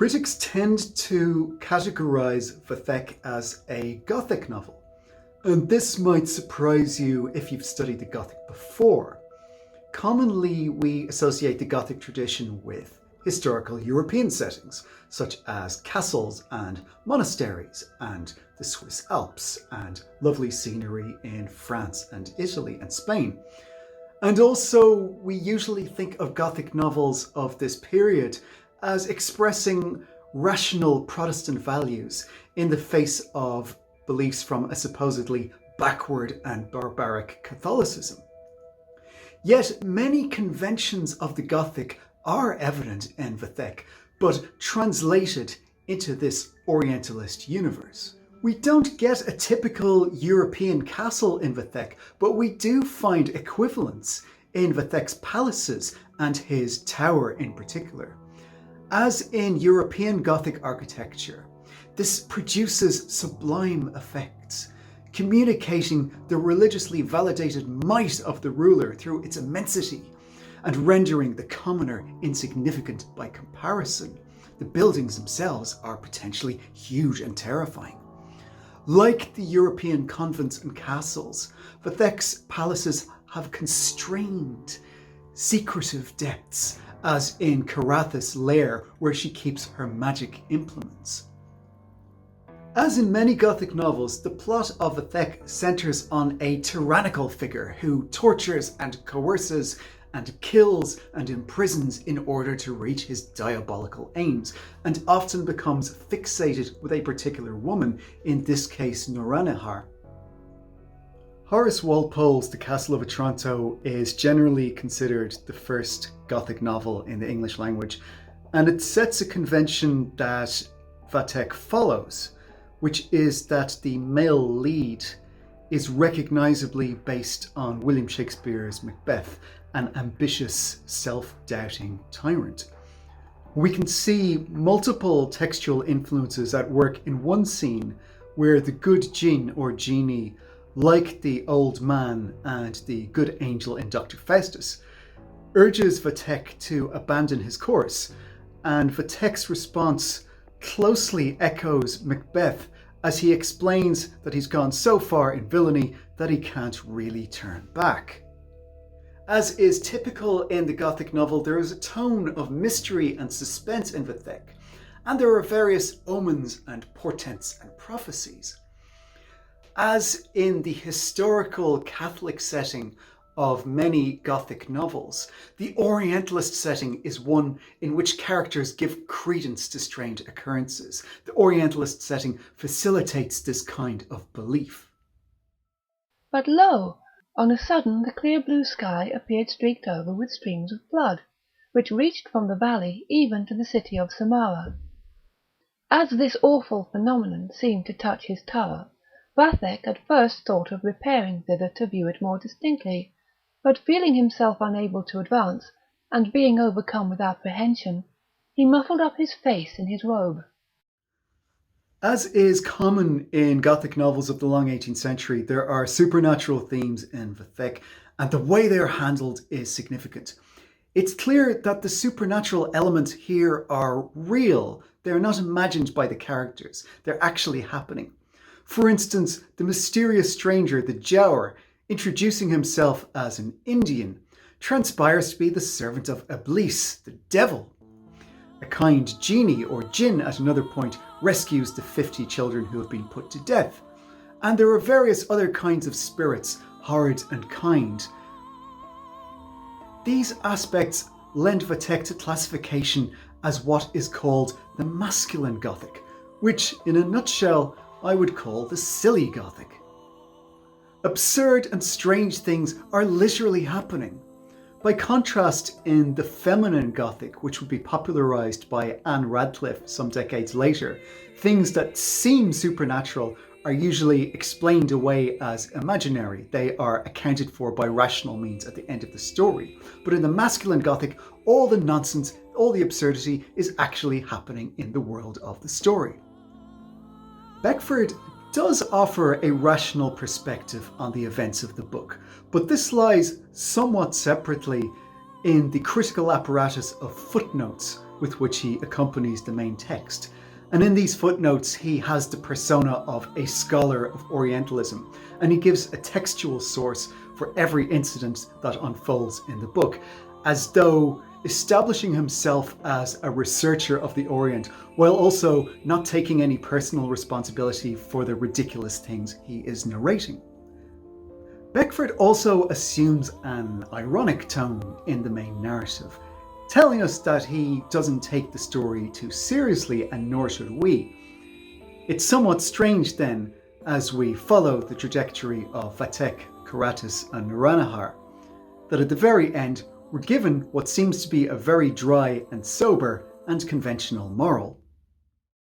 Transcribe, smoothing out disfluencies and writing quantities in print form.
Critics tend to categorize Vathek as a Gothic novel, and this might surprise you if you've studied the Gothic before. Commonly, we associate the Gothic tradition with historical European settings, such as castles and monasteries and the Swiss Alps and lovely scenery in France and Italy and Spain. And also, we usually think of Gothic novels of this period as expressing rational Protestant values in the face of beliefs from a supposedly backward and barbaric Catholicism. Yet many conventions of the Gothic are evident in Vathek, but translated into this Orientalist universe. We don't get a typical European castle in Vathek, but we do find equivalents in Vathek's palaces and his tower in particular. As in European Gothic architecture, this produces sublime effects, communicating the religiously validated might of the ruler through its immensity, and rendering the commoner insignificant by comparison. The buildings themselves are potentially huge and terrifying. Like the European convents and castles, Vathek's palaces have constrained, secretive depths, as in Carathis' lair, where she keeps her magic implements. As in many Gothic novels, the plot of Vathek centres on a tyrannical figure who tortures and coerces and kills and imprisons in order to reach his diabolical aims, and often becomes fixated with a particular woman, in this case Noranihar. Horace Walpole's The Castle of Otranto is generally considered the first Gothic novel in the English language, and it sets a convention that Vathek follows, which is that the male lead is recognisably based on William Shakespeare's Macbeth, an ambitious, self-doubting tyrant. We can see multiple textual influences at work in one scene where the good djinn or genie, like the old man and the good angel in Dr. Faustus, urges Vathek to abandon his course, and Vathek's response closely echoes Macbeth as he explains that he's gone so far in villainy that he can't really turn back. As is typical in the Gothic novel, there is a tone of mystery and suspense in Vathek, and there are various omens and portents and prophecies. As in the historical Catholic setting of many Gothic novels, the Orientalist setting is one in which characters give credence to strange occurrences. The Orientalist setting facilitates this kind of belief. But lo! On a sudden the clear blue sky appeared streaked over with streams of blood, which reached from the valley even to the city of Samara. As this awful phenomenon seemed to touch his tower, Vathek at first thought of repairing thither to view it more distinctly, but feeling himself unable to advance, and being overcome with apprehension, he muffled up his face in his robe. As is common in Gothic novels of the long 18th century, there are supernatural themes in Vathek, and the way they are handled is significant. It's clear that the supernatural elements here are real. They're not imagined by the characters. They're actually happening. For instance, the mysterious stranger, the Giaour, introducing himself as an Indian, transpires to be the servant of Iblis, the devil. A kind genie or jinn at another point rescues the 50 children who have been put to death. And there are various other kinds of spirits, horrid and kind. These aspects lend Vathek to classification as what is called the Masculine Gothic, which in a nutshell I would call the silly Gothic. Absurd and strange things are literally happening. By contrast, in the feminine Gothic, which would be popularised by Anne Radcliffe some decades later, things that seem supernatural are usually explained away as imaginary. They are accounted for by rational means at the end of the story. But in the masculine Gothic, all the nonsense, all the absurdity is actually happening in the world of the story. Beckford does offer a rational perspective on the events of the book, but this lies somewhat separately in the critical apparatus of Footnotes, with which he accompanies the main text. And in these footnotes, he has the persona of a scholar of Orientalism, and he gives a textual source for every incident that unfolds in the book, as though establishing himself as a researcher of the Orient, while also not taking any personal responsibility for the ridiculous things he is narrating. Beckford also assumes an ironic tone in the main narrative, telling us that he doesn't take the story too seriously, and nor should we. It's somewhat strange then, as we follow the trajectory of Vathek, Karatis and Naranahar, that at the very end we're given what seems to be a very dry and sober and conventional moral.